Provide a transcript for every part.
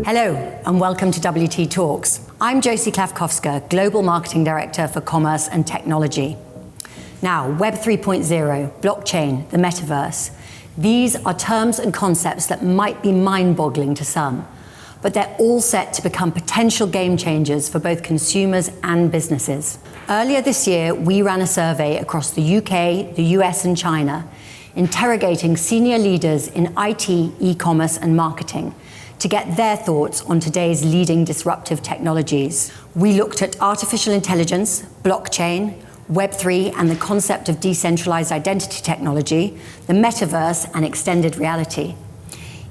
Hello, and welcome to WT Talks. I'm Josie Klafkowska, Global Marketing Director for Commerce and Technology. Now, Web 3.0, blockchain, the Metaverse, these are terms and concepts that might be mind-boggling to some, but they're all set to become potential game changers for both consumers and businesses. Earlier this year, we ran a survey across the UK, the US, and China, interrogating senior leaders in IT, e-commerce, and marketing to get their thoughts on today's leading disruptive technologies. We looked at artificial intelligence, blockchain, Web3, and the concept of decentralized identity technology, the Metaverse and Extended Reality.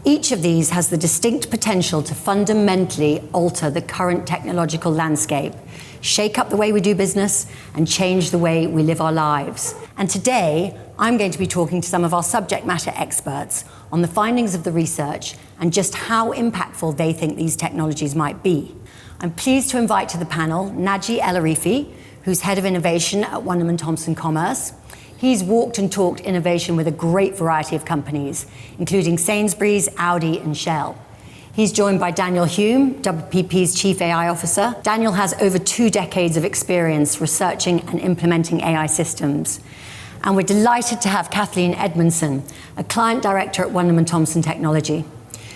Each of these has the distinct potential to fundamentally alter the current technological landscape, shake up the way we do business, and change the way we live our lives. And today, I'm going to be talking to some of our subject matter experts on the findings of the research and just how impactful they think these technologies might be. I'm pleased to invite to the panel Naji El-Arifi, who's Head of Innovation at Wunderman Thompson Commerce. He's walked and talked innovation with a great variety of companies, including Sainsbury's, Audi, and Shell. He's joined by Daniel Hume, WPP's Chief AI Officer. Daniel has over 2 decades of experience researching and implementing AI systems. And we're delighted to have Kathleen Edmondson, a Client Director at Wunderman Thompson Technology.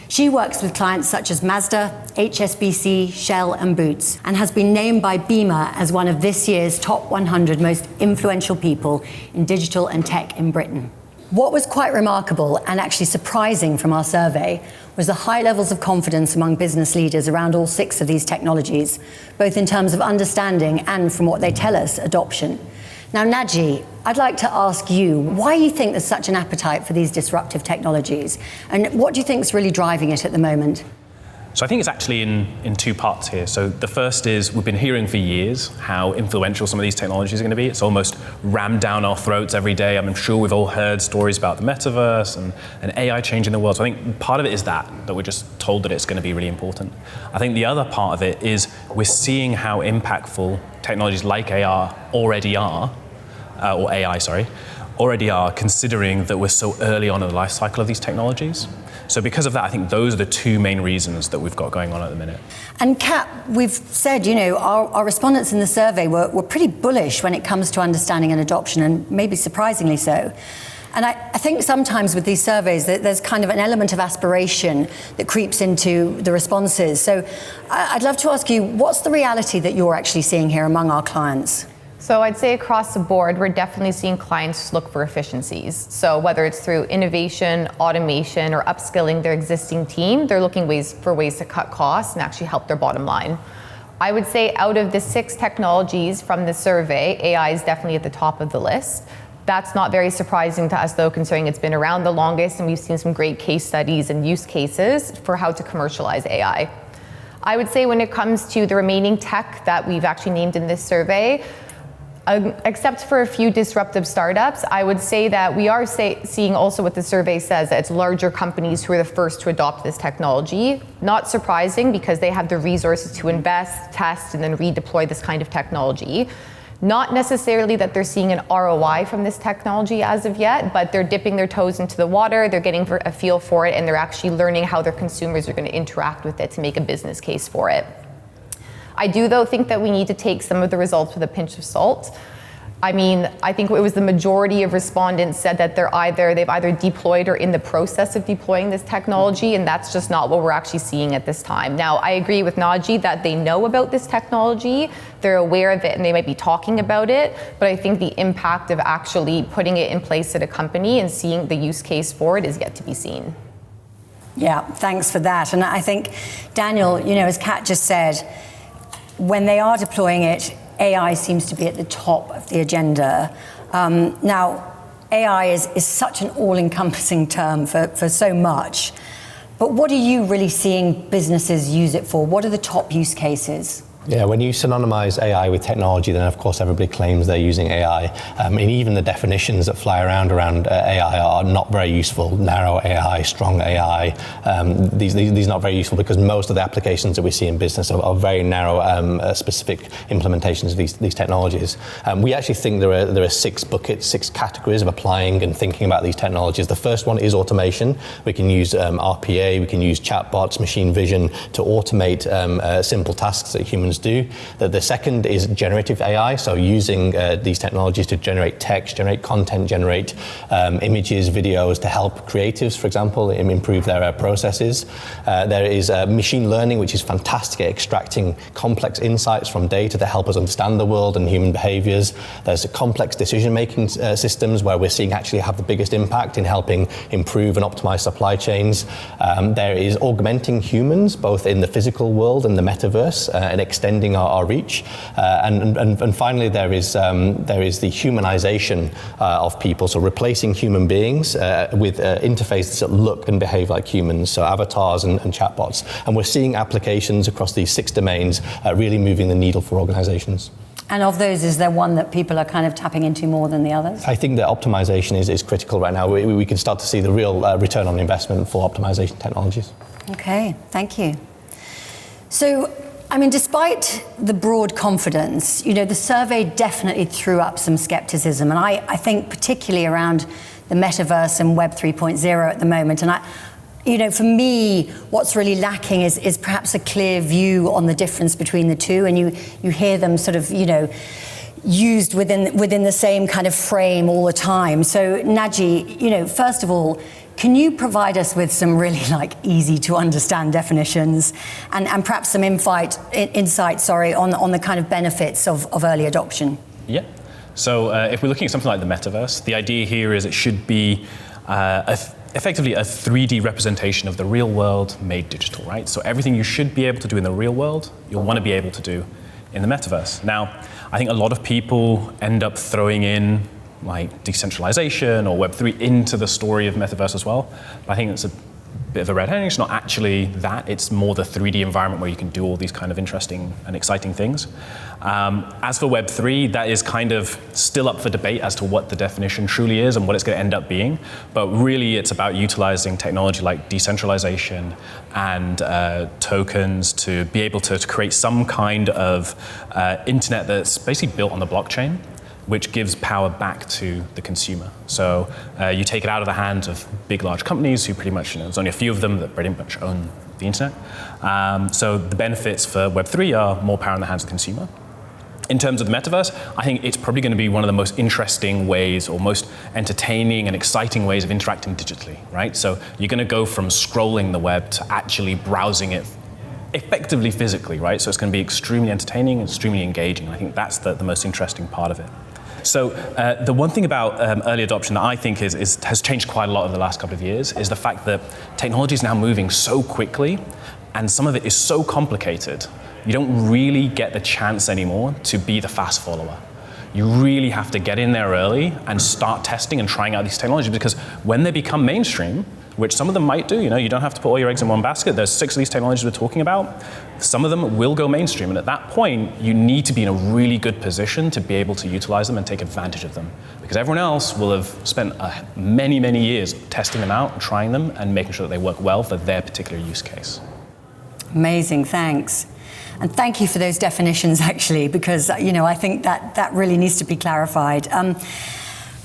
She works with clients such as Mazda, HSBC, Shell, and Boots, and has been named by Beamer as one of this year's top 100 most influential people in digital and tech in Britain. What was quite remarkable and actually surprising from our survey was the high levels of confidence among business leaders around all 6 of these technologies, both in terms of understanding and, from what they tell us, adoption. Now, Naji, I'd like to ask you why you think there's such an appetite for these disruptive technologies, and what do you think is really driving it at the moment? So I think it's actually in 2 parts here. So the first is we've been hearing for years how influential some of these technologies are going to be. It's almost rammed down our throats every day. I'm sure we've all heard stories about the Metaverse and AI changing the world. So I think part of it is that we're just told that it's going to be really important. I think the other part of it is we're seeing how impactful technologies like AR already are, already are, considering that we're so early on in the life cycle of these technologies. So because of that, I think those are the 2 main reasons that we've got going on at the minute. And Kat, we've said, our respondents in the survey were pretty bullish when it comes to understanding and adoption, and maybe surprisingly so. And I think sometimes with these surveys, there's kind of an element of aspiration that creeps into the responses. So I'd love to ask you, what's the reality that you're actually seeing here among our clients? So I'd say across the board, we're definitely seeing clients look for efficiencies. So whether it's through innovation, automation, or upskilling their existing team, they're looking for ways to cut costs and actually help their bottom line. I would say out of the 6 technologies from the survey, AI is definitely at the top of the list. That's not very surprising to us though, considering it's been around the longest and we've seen some great case studies and use cases for how to commercialize AI. I would say when it comes to the remaining tech that we've actually named in this survey, except for a few disruptive startups, I would say that we are seeing also what the survey says, that it's larger companies who are the first to adopt this technology. Not surprising because they have the resources to invest, test, and then redeploy this kind of technology. Not necessarily that they're seeing an ROI from this technology as of yet, but they're dipping their toes into the water, they're getting a feel for it, and they're actually learning how their consumers are going to interact with it to make a business case for it. I do, though, think that we need to take some of the results with a pinch of salt. I think it was the majority of respondents said that they've either deployed or in the process of deploying this technology, and that's just not what we're actually seeing at this time. Now, I agree with Naji that they know about this technology, they're aware of it, and they might be talking about it, but I think the impact of actually putting it in place at a company and seeing the use case for it is yet to be seen. Yeah, thanks for that. And I think, Daniel, as Kat just said, when they are deploying it, AI seems to be at the top of the agenda. Now, AI is such an all-encompassing term for so much, but what are you really seeing businesses use it for? What are the top use cases? Yeah, when you synonymize AI with technology, then of course everybody claims they're using AI. And even the definitions that fly around AI are not very useful. Narrow AI, strong AI. These are not very useful because most of the applications that we see in business are very narrow, specific implementations of these technologies. We actually think there are 6 buckets, 6 categories of applying and thinking about these technologies. The first one is automation. We can use RPA, we can use chatbots, machine vision to automate simple tasks that humans do. The second is generative AI, so using these technologies to generate text, generate content, generate images, videos to help creatives, for example, improve their processes. There is machine learning, which is fantastic at extracting complex insights from data to help us understand the world and human behaviors. There's complex decision-making systems where we're seeing actually have the biggest impact in helping improve and optimize supply chains. There is augmenting humans, both in the physical world and the metaverse, and extending our reach. And finally, there is the humanization of people, so replacing human beings with interfaces that look and behave like humans, so avatars and chatbots. And we're seeing applications across these 6 domains really moving the needle for organizations. And of those, is there one that people are kind of tapping into more than the others? I think that optimization is critical right now. We can start to see the real return on investment for optimization technologies. Okay, thank you. So, I mean, despite the broad confidence, the survey definitely threw up some skepticism. And I think particularly around the metaverse and Web 3.0 at the moment. And for me, what's really lacking is perhaps a clear view on the difference between the two. And you hear them sort of, used within the same kind of frame all the time. So Naji, first of all, can you provide us with some really easy to understand definitions and perhaps some insight on the kind of benefits of early adoption? Yeah. So if we're looking at something like the metaverse, the idea here is it should be effectively a 3D representation of the real world made digital, right? So everything you should be able to do in the real world, you'll want to be able to do in the metaverse. Now, I think a lot of people end up throwing in decentralization or Web3 into the story of metaverse as well. But I think it's a bit of a red herring. It's not actually that. It's more the 3D environment where you can do all these kind of interesting and exciting things. As for Web3, that is kind of still up for debate as to what the definition truly is and what it's going to end up being. But really, it's about utilizing technology like decentralization and tokens to be able to create some kind of internet that's basically built on the blockchain, which gives power back to the consumer. So you take it out of the hands of big, large companies who pretty much, there's only a few of them that pretty much own the internet. So the benefits for Web3 are more power in the hands of the consumer. In terms of the metaverse, I think it's probably going to be one of the most interesting ways or most entertaining and exciting ways of interacting digitally, right? So you're going to go from scrolling the web to actually browsing it effectively physically, right? So it's going to be extremely entertaining and extremely engaging. I think that's the most interesting part of it. So the one thing about early adoption that I think has changed quite a lot over the last couple of years is the fact that technology is now moving so quickly and some of it is so complicated, you don't really get the chance anymore to be the fast follower. You really have to get in there early and start testing and trying out these technologies, because when they become mainstream, which some of them might do, you don't have to put all your eggs in one basket. There's 6 of these technologies we're talking about. Some of them will go mainstream, and at that point, you need to be in a really good position to be able to utilize them and take advantage of them, because everyone else will have spent many, many years testing them out, trying them, and making sure that they work well for their particular use case. Amazing, thanks. And thank you for those definitions, actually, because I think that really needs to be clarified.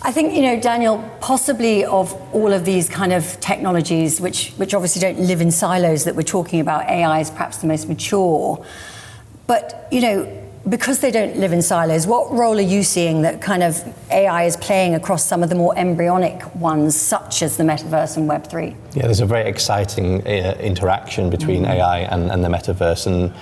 I think, Daniel, possibly of all of these kind of technologies, which obviously don't live in silos that we're talking about, AI is perhaps the most mature. But, because they don't live in silos, what role are you seeing that kind of AI is playing across some of the more embryonic ones, such as the metaverse and Web3? Yeah, there's a very exciting interaction between AI and the metaverse, and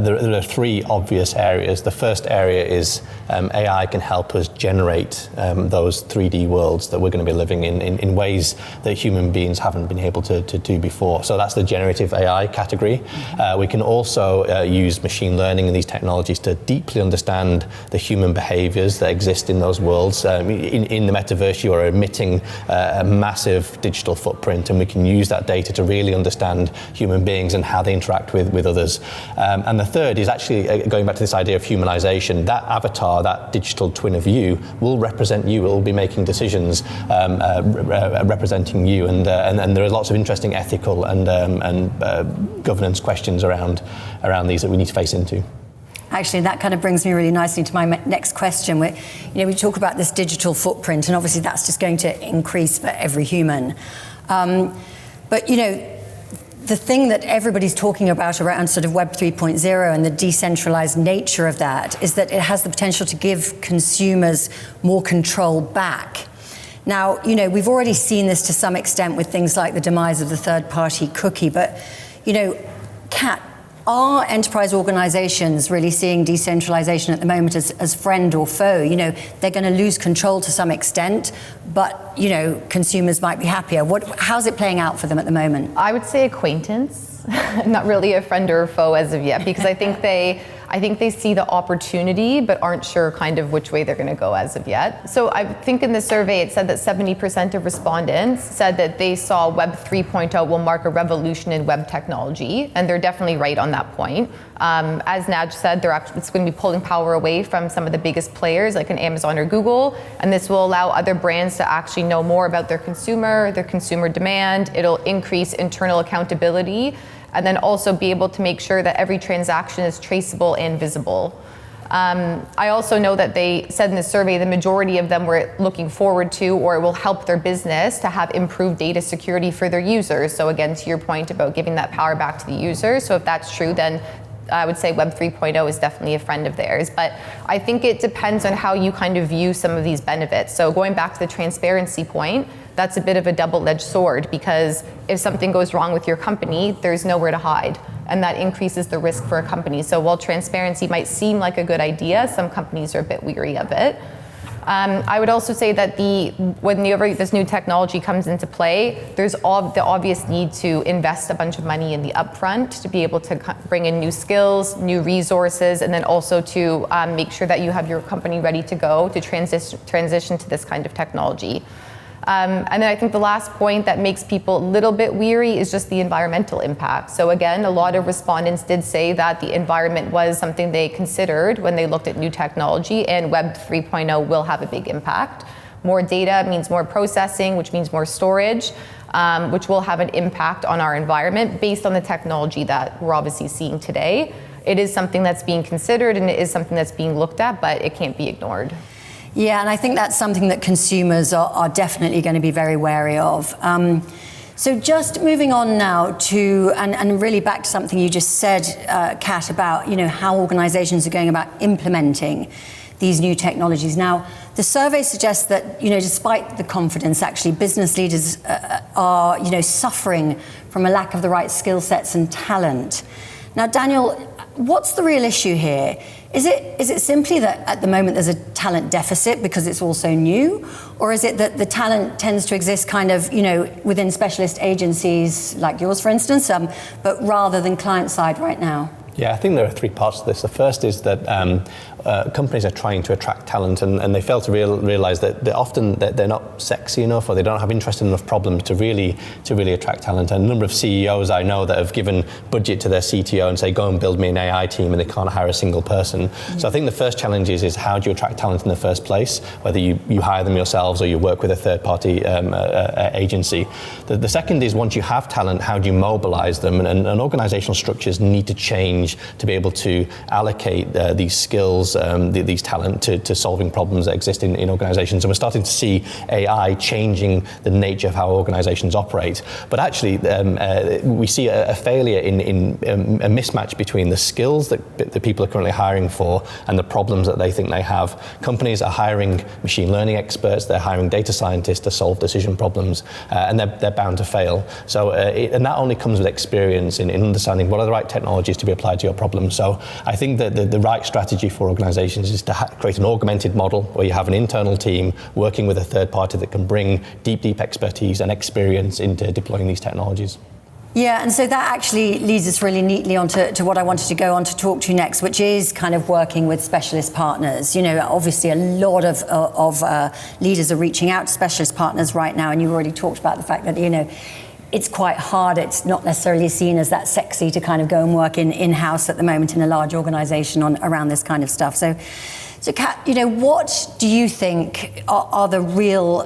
there are 3 obvious areas. The first area is AI can help us generate those 3D worlds that we're going to be living in ways that human beings haven't been able to do before. So that's the generative AI category. We can also use machine learning and these technologies to deeply understand the human behaviors that exist in those worlds. In the metaverse, you are emitting a massive digital footprint, and we can use that data to really understand human beings and how they interact with others. And the third is actually going back to this idea of humanization. That avatar, that digital twin of you, will represent you. It will be making decisions representing you, and there are lots of interesting ethical and governance questions around these that we need to face into. Actually, that kind of brings me really nicely to my next question. We talk about this digital footprint, and obviously that's just going to increase for every human. But the thing that everybody's talking about around sort of Web 3.0 and the decentralized nature of that is that it has the potential to give consumers more control back. Now, we've already seen this to some extent with things like the demise of the third-party cookie, but, Kat, are enterprise organizations really seeing decentralization at the moment as friend or foe? They're going to lose control to some extent, but, consumers might be happier. How's it playing out for them at the moment? I would say acquaintance, not really a friend or a foe as of yet, because I think they see the opportunity, but aren't sure kind of which way they're going to go as of yet. So I think in the survey, it said that 70% of respondents said that they saw Web 3.0 will mark a revolution in web technology, and they're definitely right on that point. As Naj said, it's going to be pulling power away from some of the biggest players like an Amazon or Google, and this will allow other brands to actually know more about their consumer demand. It'll increase internal accountability, and then also be able to make sure that every transaction is traceable and visible. I also know that they said in the survey the majority of them were looking forward to, or it will help their business to have improved data security for their users. So again, to your point about giving that power back to the user. So if that's true, then I would say Web 3.0 is definitely a friend of theirs. But I think it depends on how you kind of view some of these benefits. So going back to the transparency point, that's a bit of a double-edged sword, because if something goes wrong with your company, there's nowhere to hide, and that increases the risk for a company. So while transparency might seem like a good idea, some companies are a bit weary of it. I would also say that whenever this new technology comes into play, there's the obvious need to invest a bunch of money in the upfront to be able to bring in new skills, new resources, and then also to make sure that you have your company ready to go to transition to this kind of technology. And then I think the last point that makes people a little bit weary is just the environmental impact. So again, a lot of respondents did say that the environment was something they considered when they looked at new technology, and Web 3.0 will have a big impact. More data means more processing, which means more storage, which will have an impact on our environment based on the technology that we're obviously seeing today. It is something that's being considered, and it is something that's being looked at, but it can't be ignored. Yeah, and I think that's something that consumers are definitely going to be very wary of. So just moving on now to, and really back to something you just said, Kat, about how organizations are going about implementing these new technologies. Now, the survey suggests that despite the confidence, actually business leaders are suffering from a lack of the right skill sets and talent. Now, Daniel, what's the real issue here? Is it simply that at the moment there's a talent deficit because it's all so new? Or is it that the talent tends to exist kind of, within specialist agencies like yours, for instance, but rather than client side right now? Yeah, I think there are three parts to this. The first is that companies are trying to attract talent, and they fail to realize that they're not sexy enough, or they don't have interesting enough problems to really attract talent. And a number of CEOs I know that have given budget to their CTO and say, go and build me an AI team, and they can't hire a single person. Mm-hmm. So I think the first challenge is how do you attract talent in the first place, whether you hire them yourselves or you work with a third-party agency. The second is, once you have talent, how do you mobilize them? And organizational structures need to change to be able to allocate these skills, these talent to solving problems that exist in organizations. And we're starting to see AI changing the nature of how organizations operate. But actually, we see a failure in a mismatch between the skills that the people are currently hiring for and the problems that they think they have. Companies are hiring machine learning experts, they're hiring data scientists to solve decision problems, and they're bound to fail. So, and that only comes with experience in understanding what are the right technologies to be applied to your problem. So I think that the right strategy for organizations is to create an augmented model where you have an internal team working with a third party that can bring deep expertise and experience into deploying these technologies. Yeah, and so that actually leads us really neatly onto to what I wanted to go on to talk to you next, which is kind of working with specialist partners. You know, obviously a lot of leaders are reaching out to specialist partners right now, and you already talked about the fact that, you know, it's quite hard. It's not necessarily seen as that sexy to kind of go and work in-house at the moment in a large organization around this kind of stuff. So Kat, you know, what do you think are the real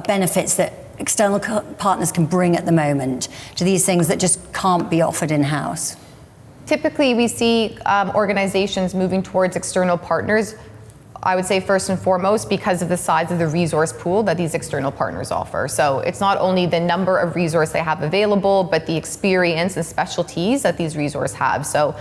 benefits that external partners can bring at the moment to these things that just can't be offered in-house? Typically, we see organizations moving towards external partners, I would say first and foremost, because of the size of the resource pool that these external partners offer. So it's not only the number of resources they have available, but the experience and specialties that these resources have. So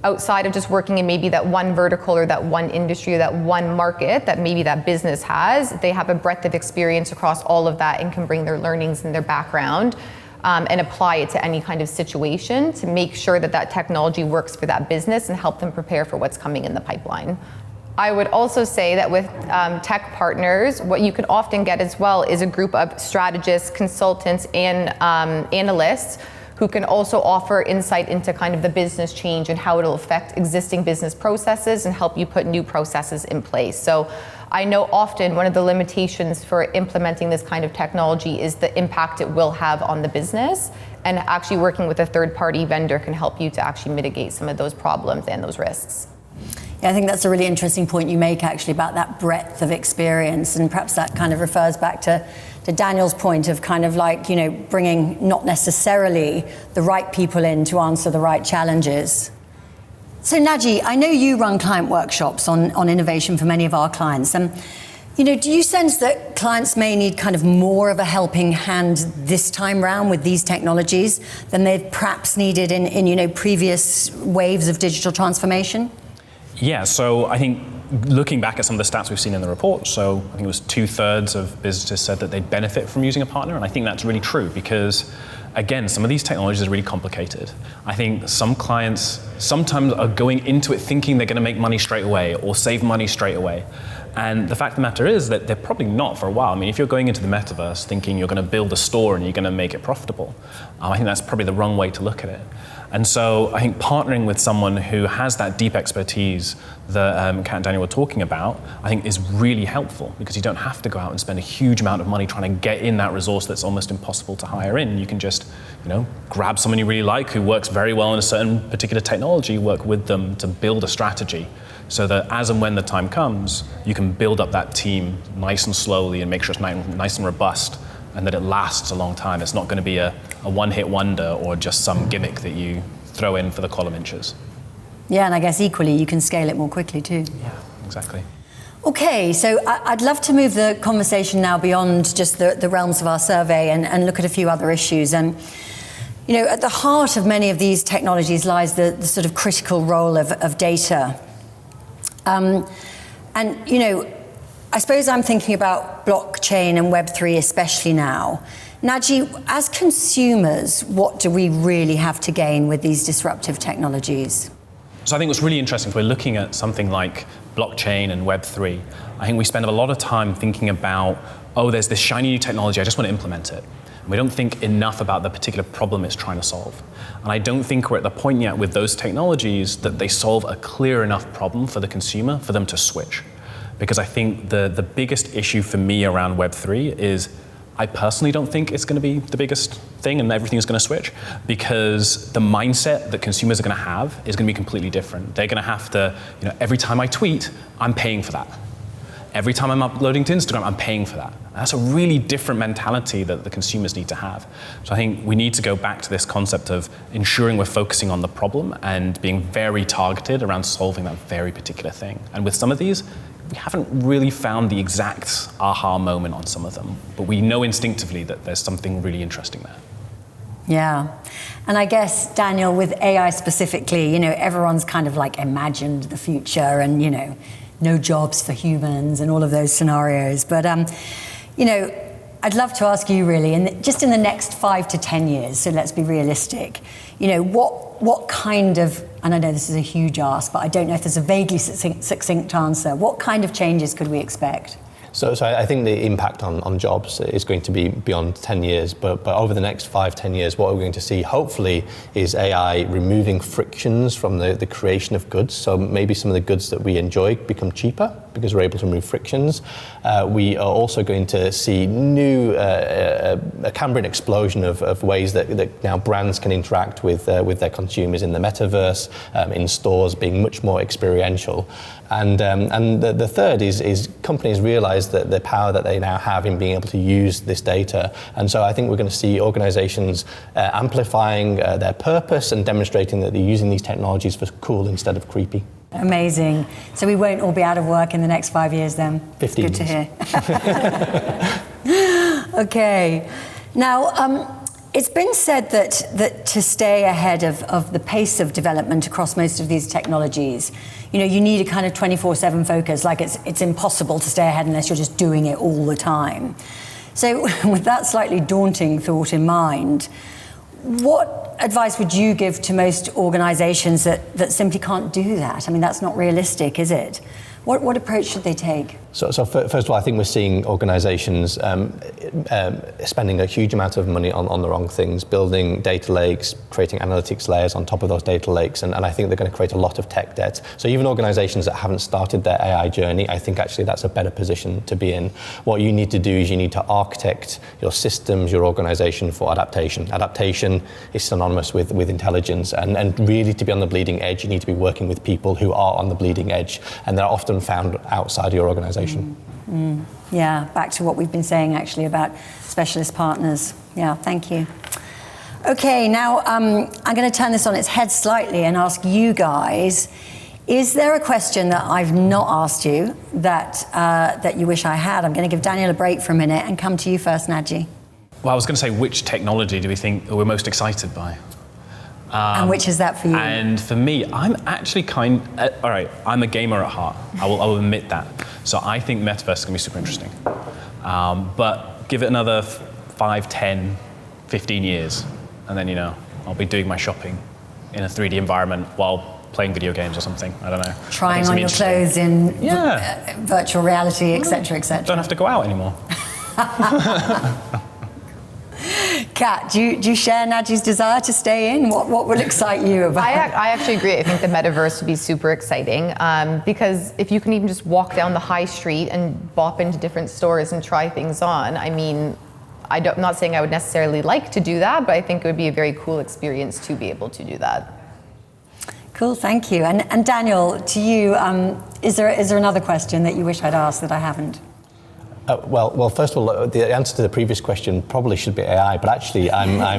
outside of just working in maybe that one vertical or that one industry or that one market that maybe that business has, they have a breadth of experience across all of that and can bring their learnings and their background and apply it to any kind of situation to make sure that that technology works for that business and help them prepare for what's coming in the pipeline. I would also say that with tech partners, what you can often get as well is a group of strategists, consultants, and analysts who can also offer insight into kind of the business change and how it'll affect existing business processes and help you put new processes in place. So I know often one of the limitations for implementing this kind of technology is the impact it will have on the business, and actually working with a third-party vendor can help you to actually mitigate some of those problems and those risks. Yeah, I think that's a really interesting point you make actually about that breadth of experience, and perhaps that kind of refers back to Daniel's point of kind of like, you know, bringing not necessarily the right people in to answer the right challenges. So Naji, I know you run client workshops on innovation for many of our clients. You know, do you sense that clients may need kind of more of a helping hand this time round with these technologies than they've perhaps needed in you know, previous waves of digital transformation? Yeah, so I think looking back at some of the stats we've seen in the report, so I think it was 2/3 of businesses said that they'd benefit from using a partner, and I think that's really true because, again, some of these technologies are really complicated. I think some clients sometimes are going into it thinking they're going to make money straight away or save money straight away. And the fact of the matter is that they're probably not for a while. I mean, if you're going into the metaverse thinking you're going to build a store and you're going to make it profitable, I think that's probably the wrong way to look at it. And so I think partnering with someone who has that deep expertise that Kat and Daniel were talking about, I think is really helpful because you don't have to go out and spend a huge amount of money trying to get in that resource that's almost impossible to hire in. You can just, you know, grab someone you really like who works very well in a certain particular technology, work with them to build a strategy so that as and when the time comes, you can build up that team nice and slowly and make sure it's nice and robust, and that it lasts a long time. It's not going to be a one-hit wonder or just some gimmick that you throw in for the column inches. Yeah, and I guess equally you can scale it more quickly too. Yeah, exactly. Okay, so I'd love to move the conversation now beyond just the realms of our survey and look at a few other issues. And you know, at the heart of many of these technologies lies the sort of critical role of data. And you know, I suppose I'm thinking about blockchain and Web3 especially now. Naji, as consumers, what do we really have to gain with these disruptive technologies? So I think what's really interesting, if we're looking at something like blockchain and Web3, I think we spend a lot of time thinking about, oh, there's this shiny new technology, I just want to implement it. And we don't think enough about the particular problem it's trying to solve. And I don't think we're at the point yet with those technologies that they solve a clear enough problem for the consumer for them to switch. Because I think the biggest issue for me around Web3 is I personally don't think it's going to be the biggest thing and everything is going to switch, because the mindset that consumers are going to have is going to be completely different. They're going to have to, you know, every time I tweet, I'm paying for that. Every time I'm uploading to Instagram, I'm paying for that. And that's a really different mentality that the consumers need to have. So I think we need to go back to this concept of ensuring we're focusing on the problem and being very targeted around solving that very particular thing. And with some of these, we haven't really found the exact aha moment on some of them, but we know instinctively that there's something really interesting there. Yeah. And I guess, Daniel, with AI specifically, you know, everyone's kind of like imagined the future and, you know, no jobs for humans and all of those scenarios. But, you know, I'd love to ask you really, and just in the next 5 to 10 years, so let's be realistic, you know, what kind of, and I know this is a huge ask, but I don't know if there's a vaguely succinct answer, what kind of changes could we expect? So I think the impact on jobs is going to be beyond 10 years, but over the next 5-10 years, what we're going to see, hopefully, is AI removing frictions from the creation of goods. So maybe some of the goods that we enjoy become cheaper because we're able to remove frictions. We are also going to see a Cambrian explosion of ways that now brands can interact with their consumers in the metaverse, in stores, being much more experiential. And the third is companies realize that the power that they now have in being able to use this data. And so I think we're going to see organizations amplifying their purpose and demonstrating that they're using these technologies for cool instead of creepy. Amazing. So we won't all be out of work in the next 5 years then? 15 Good to hear. Okay. Now, it's been said that to stay ahead of the pace of development across most of these technologies, you need a kind of 24/7 focus. Like it's impossible to stay ahead unless you're just doing it all the time. So with that slightly daunting thought in mind, what advice would you give to most organizations that simply can't do that? I mean, that's not realistic, is it? What approach should they take? So first of all, I think we're seeing organizations spending a huge amount of money on the wrong things, building data lakes, creating analytics layers on top of those data lakes, and I think they're going to create a lot of tech debt. So even organizations that haven't started their AI journey, I think actually that's a better position to be in. What you need to do is you need to architect your systems, your organization for adaptation. Adaptation is synonymous with intelligence, and really to be on the bleeding edge, you need to be working with people who are on the bleeding edge, and they're often found outside your organization. Yeah, back to what we've been saying actually about specialist partners. Yeah, thank you. Okay, now I'm going to turn this on its head slightly and ask you guys, is there a question that I've not asked you that you wish I had? I'm going to give Daniel a break for a minute and come to you first, Naji. Well, I was going to say, which technology do we think we're most excited by? And which is that for you? And for me, I'm actually all right, I'm a gamer at heart. I will admit that. So I think Metaverse is going to be super interesting. But give it another 5, 10, 15 years, and then, I'll be doing my shopping in a 3D environment while playing video games or something. I don't know. Trying on your clothes in virtual reality, etc., etc. Don't have to go out anymore. Kat, do you share Naji's desire to stay in? What will excite you about it? I actually agree. I think the metaverse would be super exciting because if you can even just walk down the high street and bop into different stores and try things on, I mean, I'm not saying I would necessarily like to do that, but I think it would be a very cool experience to be able to do that. Cool, thank you. And Daniel, to you, is there another question that you wish I'd asked that I haven't? Well, first of all, the answer to the previous question probably should be AI, but actually, AI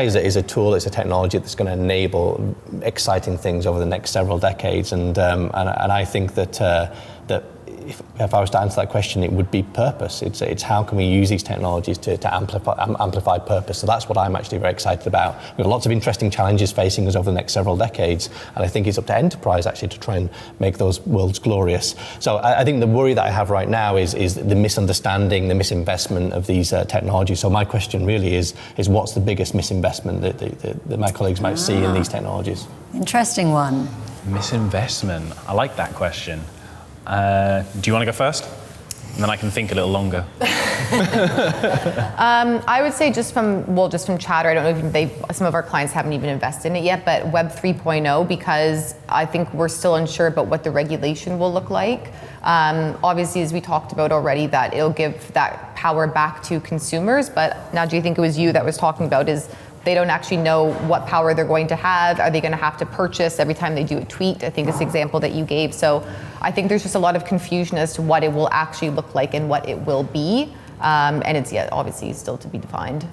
is a tool, it's a technology that's going to enable exciting things over the next several decades, and I think that if I was to answer that question, it would be purpose. It's how can we use these technologies to amplify purpose. So that's what I'm actually very excited about. We've got lots of interesting challenges facing us over the next several decades, and I think it's up to enterprise actually to try and make those worlds glorious. So I think the worry that I have right now is the misunderstanding, the misinvestment of these technologies. So my question really is what's the biggest misinvestment that my colleagues might see in these technologies? Interesting one. Misinvestment. I like that question. Do you want to go first? And then I can think a little longer. I would say just from chatter, I don't know if some of our clients haven't even invested in it yet, but Web 3.0, because I think we're still unsure about what the regulation will look like. Obviously, as we talked about already, that it'll give that power back to consumers, but now do you think it was you that was talking about is they don't actually know what power they're going to have. Are they going to have to purchase every time they do a tweet? I think it's the example that you gave. So I think there's just a lot of confusion as to what it will actually look like and what it will be. And it's obviously still to be defined.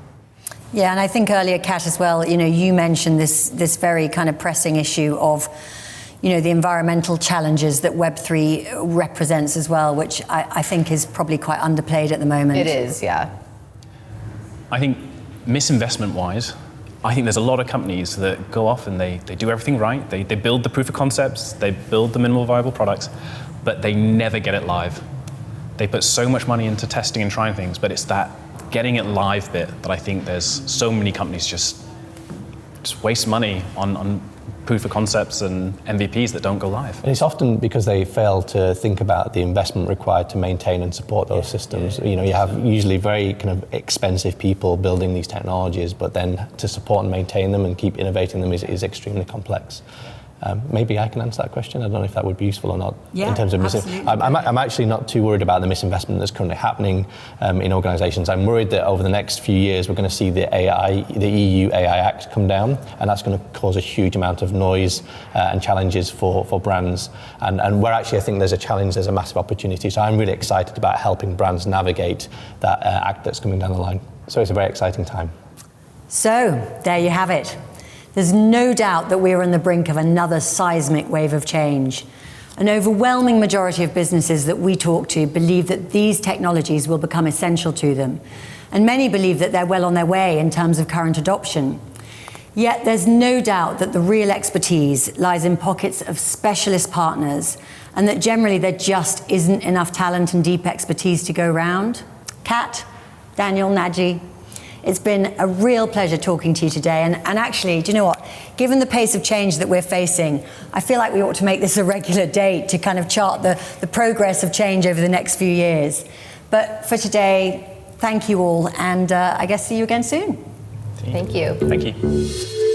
Yeah, and I think earlier, Kat, as well, you mentioned this very kind of pressing issue of, the environmental challenges that Web3 represents as well, which I think is probably quite underplayed at the moment. It is, yeah. I think misinvestment-wise, I think there's a lot of companies that go off and they do everything right. They build the proof of concepts, they build the minimal viable products, but they never get it live. They put so much money into testing and trying things, but it's that getting it live bit that I think there's so many companies just waste money on proof of concepts and MVPs that don't go live. And it's often because they fail to think about the investment required to maintain and support those systems. You know, you have usually very kind of expensive people building these technologies, but then to support and maintain them and keep innovating them is extremely complex. Maybe I can answer that question. I don't know if that would be useful or not. Yeah, in terms of I'm actually not too worried about the misinvestment that's currently happening in organisations. I'm worried that over the next few years we're going to see the EU AI Act come down, and that's going to cause a huge amount of noise and challenges for brands. And where actually I think there's a challenge, there's a massive opportunity. So I'm really excited about helping brands navigate that act that's coming down the line. So it's a very exciting time. So there you have it. There's no doubt that we're on the brink of another seismic wave of change. An overwhelming majority of businesses that we talk to believe that these technologies will become essential to them. And many believe that they're well on their way in terms of current adoption. Yet there's no doubt that the real expertise lies in pockets of specialist partners, and that generally there just isn't enough talent and deep expertise to go around. Kat, Daniel, Naji, it's been a real pleasure talking to you today. And actually, do you know what? Given the pace of change that we're facing, I feel like we ought to make this a regular date to kind of chart the progress of change over the next few years. But for today, thank you all, and I guess see you again soon. Thank you. Thank you.